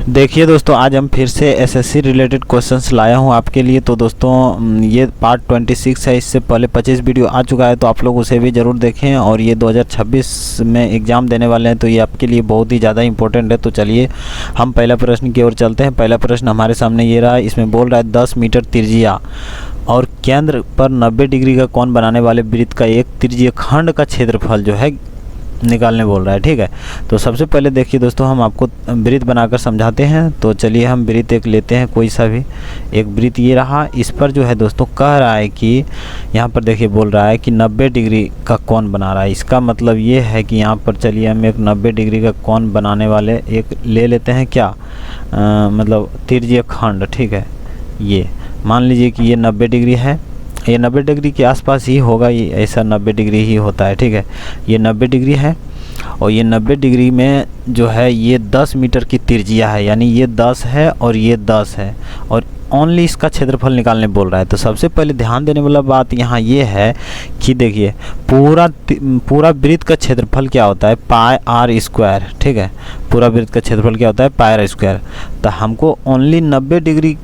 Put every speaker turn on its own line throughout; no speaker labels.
देखिए दोस्तों, आज हम फिर से एसएससी रिलेटेड क्वेश्चंस लाया हूं आपके लिए। तो दोस्तों ये पार्ट 26 है। इससे पहले 25 वीडियो आ चुका है, तो आप लोग उसे भी ज़रूर देखें। और ये 2026 में एग्ज़ाम देने वाले हैं, तो ये आपके लिए बहुत ही ज़्यादा इंपॉर्टेंट है। तो चलिए हम पहला प्रश्न की ओर चलते हैं। पहला प्रश्न हमारे सामने ये रहा। इसमें बोल रहा है 10 मीटर त्रिज्या और केंद्र पर 90 डिग्री का कोण बनाने वाले वृत्त का एक त्रिज्यीय खंड का क्षेत्रफल जो है निकालने बोल रहा है। ठीक है, तो सबसे पहले देखिए दोस्तों, हम आपको वृत्त बनाकर समझाते हैं। तो चलिए हम वृत्त एक लेते हैं, कोई सा भी एक वृत्त ये रहा। इस पर जो है दोस्तों कह रहा है कि यहाँ पर देखिए बोल रहा है कि 90 डिग्री का कोण बना रहा है। इसका मतलब ये है कि यहाँ पर चलिए हम एक 90 डिग्री का कोण बनाने वाले एक ले लेते हैं। क्या मतलब त्रिज्यीय खंड। ठीक है, ये मान लीजिए कि ये 90 डिग्री है। ये 90 डिग्री के आसपास ही होगा, ये ऐसा 90 डिग्री ही होता है। ठीक है, ये 90 डिग्री है और ये 90 डिग्री में जो है ये 10 मीटर की त्रिज्या है, यानी ये 10 है और ये 10 है और ओनली इसका क्षेत्रफल निकालने बोल रहा है। तो सबसे पहले ध्यान देने वाला बात यहाँ ये है कि देखिए पूरा वृत्त का क्षेत्रफल क्या होता है, पाई आर स्क्वायर। ठीक है, पूरा वृत्त का क्षेत्रफल क्या होता है, पाई आर स्क्वायर। तो हमको ओनली 90 डिग्री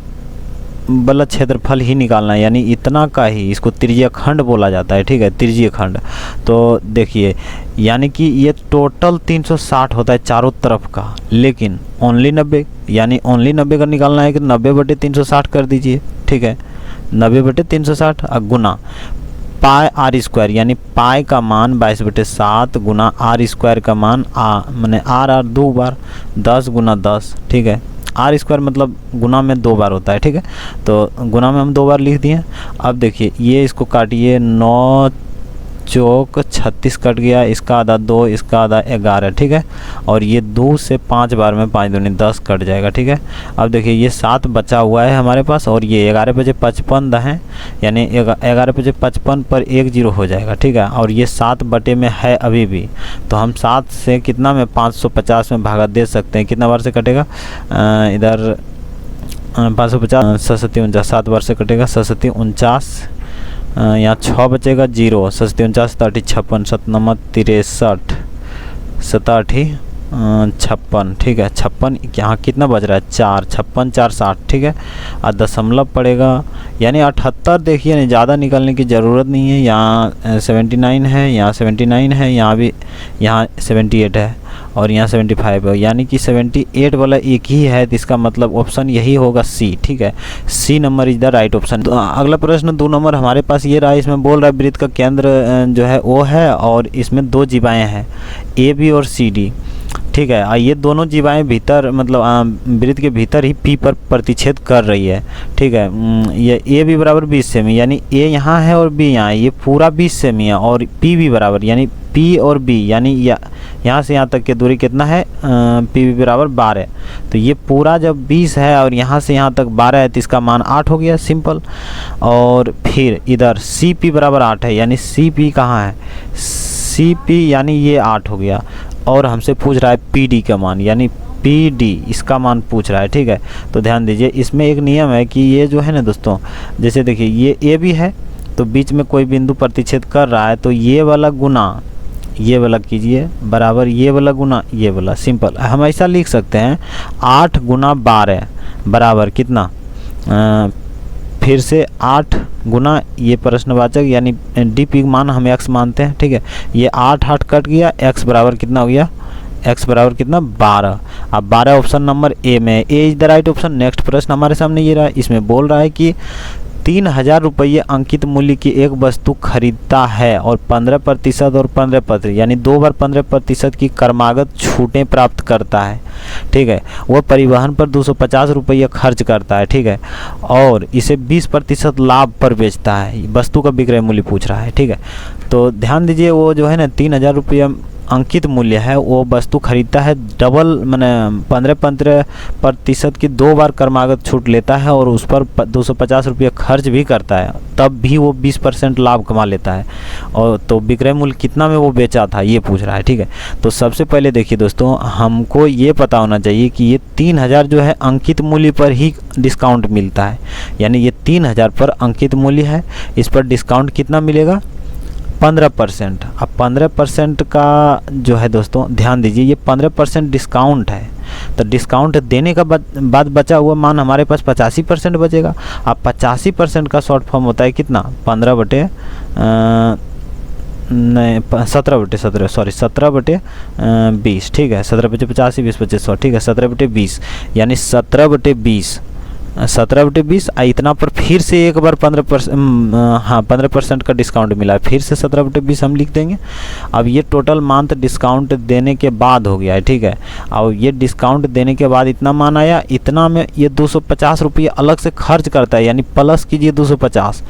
वाला क्षेत्रफल ही निकालना है, यानी इतना का ही, इसको त्रिज्यीय खंड बोला जाता है। ठीक है, त्रिज्यीय खंड। तो देखिए यानी कि ये टोटल 360 होता है चारों तरफ का, लेकिन ओनली 90, यानी ओनली 90 का निकालना है कि 90/360 कर दीजिए। ठीक है, 90/360 गुना पाई आर स्क्वायर, यानी पाई का मान 22/7 गुना आर स्क्वायर का मान मैंने आर 2 बार 10 गुना 10। ठीक है, आर स्क्वायर मतलब गुना में 2 बार होता है। ठीक है, तो गुना में हम 2 बार लिख दिए। अब देखिए ये इसको काटिए, 9 चौक 36 कट गया, इसका आधा 2, इसका आधा 11। ठीक है, और ये 2 से 5 बार में 5 दूनी 10 कट जाएगा। ठीक है, अब देखिए ये 7 बचा हुआ है हमारे पास और ये 11/55 है, यानी 11/55 पर 1 0 हो जाएगा। ठीक है, और ये 7 बटे में है अभी भी, तो हम 7 से कितना में 550 में भागा दे सकते हैं। कितना बार से कटेगा, इधर 550 67 49, 7 बार से कटेगा 67 49, यहाँ 6 बचेगा 0, 67 49 30 56, 7 9 63, 7 56। ठीक है, 56 यहाँ कितना बच रहा है, 4, 56 4 60। ठीक है, और दशमलव पड़ेगा, यानी 78। देखिए नहीं, ज़्यादा निकालने की ज़रूरत नहीं है। यहाँ 79 है, यहाँ 79 है, यहाँ भी, यहाँ 78 है और यहाँ 75 है, यानी कि 78 वाला एक ही है। तो इसका मतलब ऑप्शन यही होगा सी। ठीक है, C number is the right option. तो अगला प्रश्न 2 नंबर हमारे पास ये रहा। इसमें बोल रहा है वृत्त का केंद्र जो है ओ है और इसमें 2 जीवाएँ हैं, ए बी और सी डी। ठीक है, ये दोनों जीवाएँ भीतर मतलब वृत्त के भीतर ही पी पर प्रतिच्छेद कर रही है। ठीक है, ये ए भी बराबर 20 सेमी, यानी ए यहाँ है और बी यहाँ है, ये पूरा 20 सेमी है। और पी भी बराबर, यानी पी और बी, यानी यहाँ से यहाँ तक की दूरी कितना है, पी भी बराबर 12। तो ये पूरा जब 20 है और यहाँ से यहाँ तक 12 है, तो इसका मान 8 हो गया, सिंपल। और फिर इधर सी पी बराबर 8 है, यानी सी पी कहाँ है, सी पी यानी ये 8 हो गया। और हमसे पूछ रहा है पी डी का मान, यानी पी डी इसका मान पूछ रहा है। ठीक है, तो ध्यान दीजिए, इसमें एक नियम है कि ये जो है ना दोस्तों, जैसे देखिए ये ए भी है, तो बीच में कोई बिंदु प्रतिच्छेद कर रहा है, तो ये वाला गुना ये वाला कीजिए बराबर ये वाला गुना ये वाला। सिंपल, हम ऐसा लिख सकते हैं 8 गुना 12 बराबर कितना, फिर से 8 गुना ये प्रश्नवाचक यानी डी पी मान हम x मानते हैं। ठीक है, ये 8 कट गया, x बराबर कितना हो गया, x बराबर कितना 12। अब 12 ऑप्शन नंबर ए में, A is the right option. Next प्रश्न हमारे सामने ये रहा। इसमें बोल रहा है कि 3000 रुपये अंकित मूल्य की एक वस्तु खरीदता है और 15% और 15% यानी 2 बार 15% की क्रमागत छूटें प्राप्त करता है। ठीक है, वह परिवहन पर 250 रुपये खर्च करता है। ठीक है, और इसे 20% लाभ पर बेचता है। वस्तु का विक्रय मूल्य पूछ रहा है। ठीक है, तो ध्यान दीजिए, वो जो है ना 3000 रुपये अंकित मूल्य है, वो वस्तु खरीदता है, डबल मैंने 15% की 2 बार क्रमागत छूट लेता है और उस पर 250 रुपये खर्च भी करता है, तब भी वो 20% लाभ कमा लेता है। और तो विक्रय मूल्य कितना में वो बेचा था ये पूछ रहा है। ठीक है, तो सबसे पहले देखिए दोस्तों, हमको ये पता होना चाहिए कि ये 3000 जो है अंकित मूल्य पर ही डिस्काउंट मिलता है, यानी ये 3000 पर अंकित मूल्य है, इस पर डिस्काउंट कितना मिलेगा, 15%। अब 15% का जो है दोस्तों ध्यान दीजिए, ये 15% डिस्काउंट है, तो डिस्काउंट देने का बाद बचा हुआ मान हमारे पास 85% बचेगा। अब 85% का शॉर्ट फॉर्म होता है कितना, 17/20, ठीक है, 17/85 20/100, ठीक है, 17/20 यानी 17/20 इतना पर फिर से एक बार 15% का डिस्काउंट मिला है, फिर से 17/20 हम लिख देंगे। अब ये टोटल मान तो डिस्काउंट देने के बाद हो गया है, ठीक है। और ये डिस्काउंट देने के बाद इतना मान आया, इतना में ये 250 रुपये अलग से खर्च करता है, यानी प्लस कीजिए 250।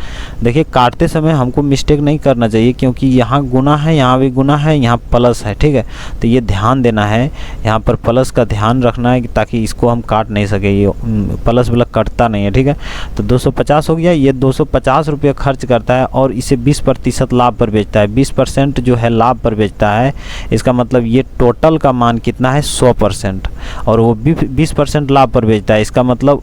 देखिए काटते समय हमको मिस्टेक नहीं करना चाहिए, क्योंकि यहाँ गुना है, यहाँ भी गुना है, यहाँ प्लस है, ठीक है। तो ये ध्यान देना है, यहाँ पर प्लस का ध्यान रखना है ताकि इसको हम काट नहीं सके, ये प्लस वाला कटता नहीं है, ठीक है। तो 250 हो गया, ये 250 रुपये खर्च करता है और इसे 20% लाभ पर बेचता है। 20% जो है लाभ पर बेचता है, इसका मतलब ये टोटल का मान कितना है 100%, और वो भी 20% लाभ पर बेचता है। इसका मतलब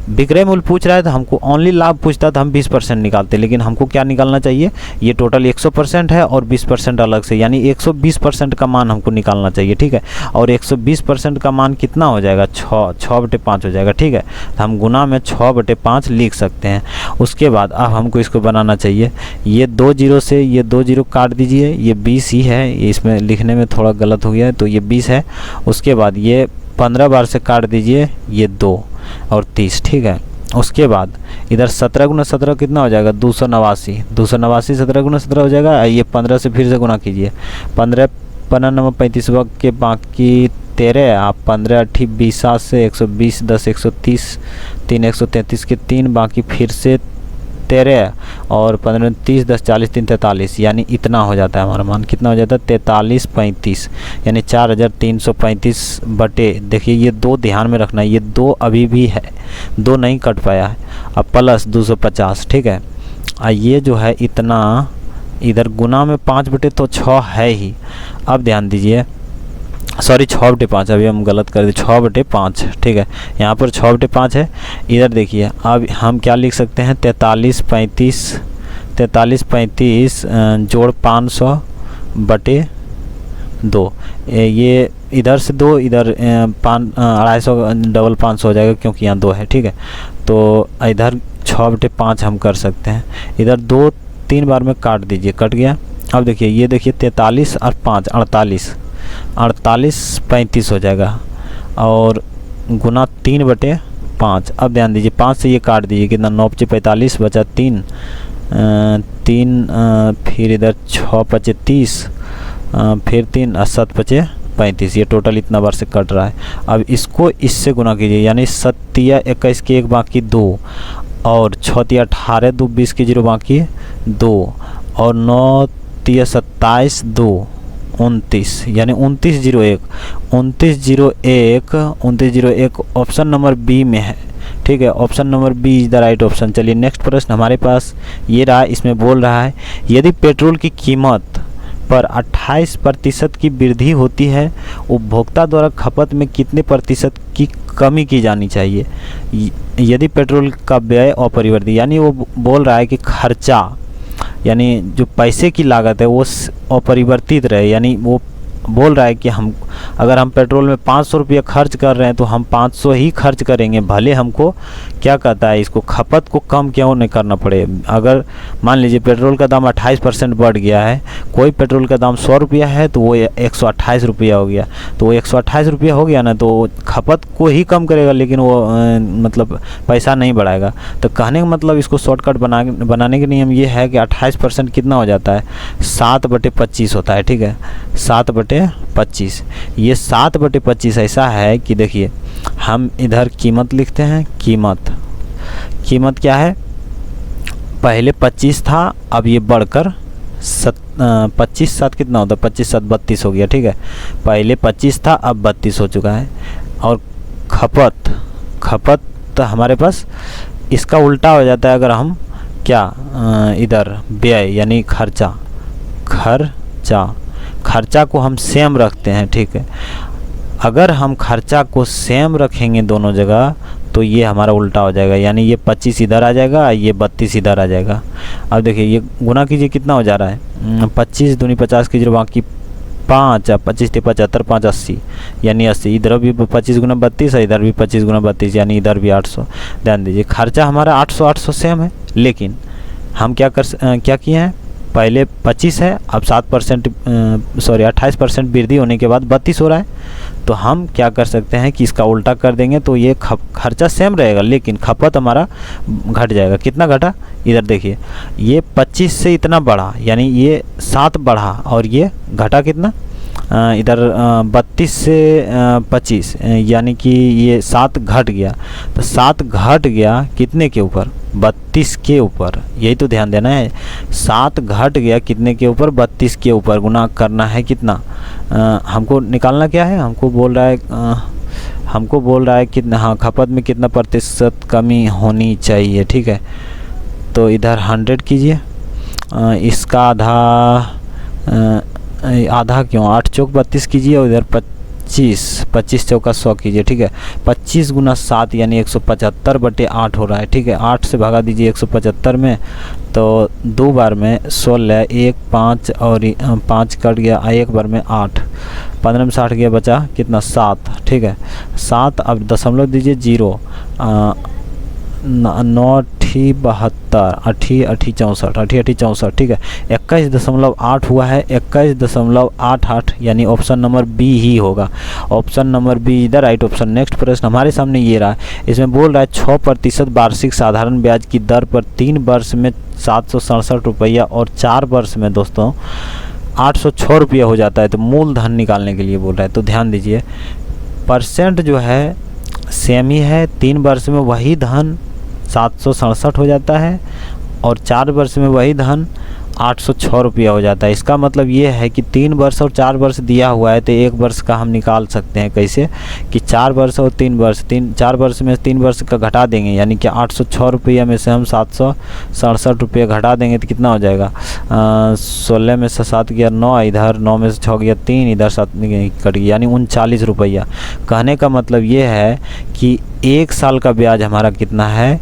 विक्रय मूल्य पूछ रहा है तो हमको ओनली लाभ पूछता तो हम 20% निकालते, लेकिन हमको क्या निकालना चाहिए, ये टोटल 100% है और 20% अलग से, यानी 120% का मान हमको निकालना चाहिए, ठीक है। और 120% का मान कितना हो जाएगा, 6/5 हो जाएगा, ठीक है। तो हम गुना में 6/5 लिख सकते हैं। उसके बाद अब हमको इसको बनाना चाहिए, ये 2 जीरो से ये 2 जीरो काट दीजिए, ये 20 ही है, इसमें लिखने में थोड़ा गलत हो गया है, तो ये 20 है। उसके बाद ये 15 बार से काट दीजिए, ये 2 और 30, ठीक है। उसके बाद इधर 17 × 17 कितना हो जाएगा, 289, 17 × 17 हो जाएगा। ये 15 से फिर से गुना कीजिए, 15 9 35 के बाकी 13, आप 15 8 20 7 से 120 10 130 3 133 के 3 बाकी फिर से 13 और 15 30 10 40 3 43, यानी इतना हो जाता है हमारा मान, कितना हो जाता है 4335, यानी 4335 बटे, देखिए ये 2 ध्यान में रखना है, ये 2 अभी भी है, 2 नहीं कट पाया है, अब प्लस 250, ठीक है। ये जो है इतना इधर गुना में 5/6 है ही। अब ध्यान दीजिए, सॉरी 6/5, अभी हम गलत कर दिए, 6/5, ठीक है। यहाँ पर 6/5 है। इधर देखिए अब हम क्या लिख सकते हैं, 4335 जोड़ 500 बटे 2, ये इधर से 2 इधर 250 डबल 500 हो जाएगा, क्योंकि यहाँ 2 है, ठीक है। तो इधर 6/5 हम कर सकते हैं, इधर 2 3 बार में काट दीजिए, कट गया। अब देखिए ये देखिए 43 और 5 48 35 हो जाएगा, और गुना 3/5। अब ध्यान दीजिए 5 से ये काट दीजिए, कितना 9 × 45 बचा 3 फिर इधर 6 × 30 फिर 3 और 7 × 35, ये टोटल इतना बार से कट रहा है। अब इसको इससे गुना कीजिए, यानी 7 × 21 के 1 बाकी 2 और 6 × 18 2 20 के 0 बाकी 2 और 9 × 27 2 29, यानी 2901 ऑप्शन नंबर बी में है, ठीक है। Option number B is the right option. चलिए नेक्स्ट प्रश्न हमारे पास ये रहा, इसमें बोल रहा है यदि पेट्रोल की कीमत पर 28% की वृद्धि होती है, उपभोक्ता द्वारा खपत में कितने प्रतिशत की कमी की जानी चाहिए। यदि पेट्रोल का व्यय अपरिवर्तित, यानी वो बोल रहा है कि खर्चा, यानी जो पैसे की लागत है वो अपरिवर्तित रहे, यानी वो बोल रहा है कि हम अगर हम पेट्रोल में 500 रुपये खर्च कर रहे हैं तो हम 500 ही खर्च करेंगे, भले हमको क्या कहता है इसको खपत को कम क्यों नहीं करना पड़े। अगर मान लीजिए पेट्रोल का दाम 28% बढ़ गया है, कोई पेट्रोल का दाम 100 रुपया है तो वो 128 रुपया हो गया, तो वो 128 रुपया हो गया ना, तो खपत को ही कम करेगा, लेकिन वो मतलब पैसा नहीं बढ़ाएगा। तो कहने का मतलब इसको शॉर्टकट बनाने के नियम ये है कि 28% कितना हो जाता है 7/25 होता है, ठीक है, 7/25। ये 7/25 ऐसा है कि देखिए हम इधर कीमत लिखते हैं, कीमत क्या है, पहले 25 था, अब ये बढ़कर 25 7 कितना होता है, 25 7 32 हो गया, ठीक है। पहले 25 था, अब 32 हो चुका है। और खपत तो हमारे पास इसका उल्टा हो जाता है, अगर हम क्या इधर व्यय यानी खर्चा को हम सेम रखते हैं, ठीक है। अगर हम खर्चा को सेम रखेंगे दोनों जगह तो ये हमारा उल्टा हो जाएगा, यानी ये 25 इधर आ जाएगा, ये 32 इधर आ जाएगा। अब देखिए ये गुना कीजिए कितना हो जा रहा है, 25 दूनी 50 की 0 बाकी 5, 25 × 75, 5 80 यानी 80। इधर भी 25 × 32 है, इधर भी 25 × 32 यानी इधर भी 800। ध्यान दीजिए खर्चा हमारा 800 सेम है, लेकिन हम क्या किए हैं, पहले 25 है, अब 28% वृद्धि होने के बाद 32 हो रहा है। तो हम क्या कर सकते हैं कि इसका उल्टा कर देंगे, तो ये खर्चा सेम रहेगा लेकिन खपत हमारा घट जाएगा। कितना घटा, इधर देखिए, ये 25 से इतना बढ़ा यानी ये 7 बढ़ा, और ये घटा कितना, इधर 32 से 25 यानी कि ये 7 घट गया। तो 7 घट गया कितने के ऊपर, 32 के ऊपर। यही तो ध्यान देना है, 7 घट गया कितने के ऊपर, 32 के ऊपर। गुना करना है कितना, हमको निकालना क्या है, हमको बोल रहा है कितना, हाँ, खपत में कितना प्रतिशत कमी होनी चाहिए। ठीक है, तो इधर 100 कीजिए, इसका आधा क्यों, 8 चौक 32 कीजिए, और इधर 25 चौका 100 कीजिए। ठीक है, 25 × 7 यानी 175/8 हो रहा है। ठीक है, 8 से भगा दीजिए 175 में, तो 2 बार में 16, 1 5 और 5 कट गया, 1 बार में 8, 15 में 60 गया, बचा कितना, 7। ठीक है, 7, अब दशमलव दीजिए 0, 9 8 72, 8 64। ठीक है, 21.8 हुआ है, 21.88 यानी ऑप्शन नंबर बी ही होगा। ऑप्शन नंबर बी इधर राइट ऑप्शन। नेक्स्ट प्रश्न हमारे सामने ये रहा, इसमें बोल रहा है 6% वार्षिक साधारण ब्याज की दर पर 3 वर्ष में 767 रुपया और 4 वर्ष में दोस्तों 806 रुपया हो जाता है। तो मूलधन निकालने के लिए बोल रहा है। तो ध्यान दीजिए, परसेंट जो है सेम ही है, 3 वर्ष में वही धन 767 हो जाता है और 4 वर्ष में वही धन 806 रुपया हो जाता है। इसका मतलब ये है कि 3 वर्ष और 4 वर्ष दिया हुआ है, तो 1 वर्ष का हम निकाल सकते हैं। कैसे कि 4 वर्ष और 3 वर्ष, 4 वर्ष में 3 वर्ष का घटा देंगे, यानी कि 806 रुपया में से हम 767 रुपया घटा देंगे तो कितना हो जाएगा, 16 में से 7 गया 9, इधर 9 में से 6 गया 3, इधर 7 कट गया, यानी 39 रुपया। कहने का मतलब ये है कि 1 साल का ब्याज हमारा कितना है,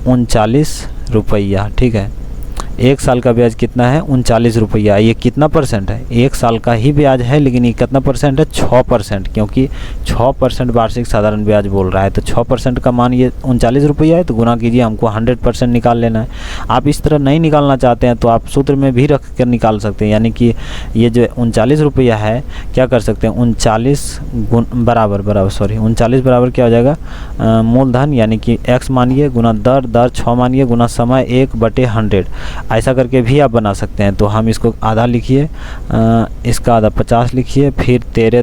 39 रुपया। ठीक है, 1 साल का ब्याज कितना है, 39 रुपया। ये कितना परसेंट है, 1 साल का ही ब्याज है, लेकिन ये कितना परसेंट है, 6%, क्योंकि 6% वार्षिक साधारण ब्याज बोल रहा है। तो 6% का मान ये 39 रुपया है, तो गुना कीजिए, हमको 100% निकाल लेना है। आप इस तरह नहीं निकालना चाहते हैं तो आप सूत्र में भी रख कर निकाल सकते हैं, यानी कि ये जो 39 रुपया है, क्या कर सकते हैं, 39 बराबर क्या हो जाएगा, मूलधन यानी कि x मानिए, गुना दर 6 मानिए, गुना समय 1/100। ऐसा करके भी आप बना सकते हैं। तो हम इसको आधा लिखिए, इसका आधा 50 लिखिए, फिर 13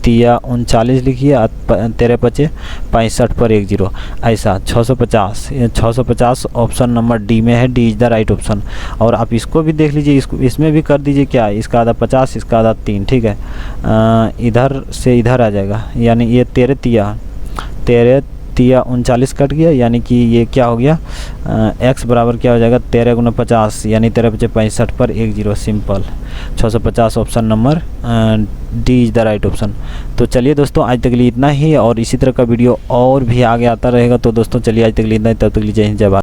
तिया 39 लिखिए, 13 पचे 65 पर 1 0, ऐसा 650 ऑप्शन नंबर डी में है। D is the right option. और आप इसको भी देख लीजिए, इसमें भी कर दीजिए क्या, इसका आधा 50, इसका आधा 3। ठीक है, इधर से इधर आ जाएगा, यानी ये 13 तिया 39 कट गया, यानी कि ये क्या हो गया, x बराबर क्या हो जाएगा, 13 × 50 यानी 13 × 65 पर 1 0, simple. 650 option number D is the right option. तो चलिए दोस्तों, आज तक के लिए इतना ही, और इसी तरह का वीडियो और भी आगे आता रहेगा। तो दोस्तों चलिए आज तक के लिए इतना ही, तब तक के लिए जय हिंद, जय भारत।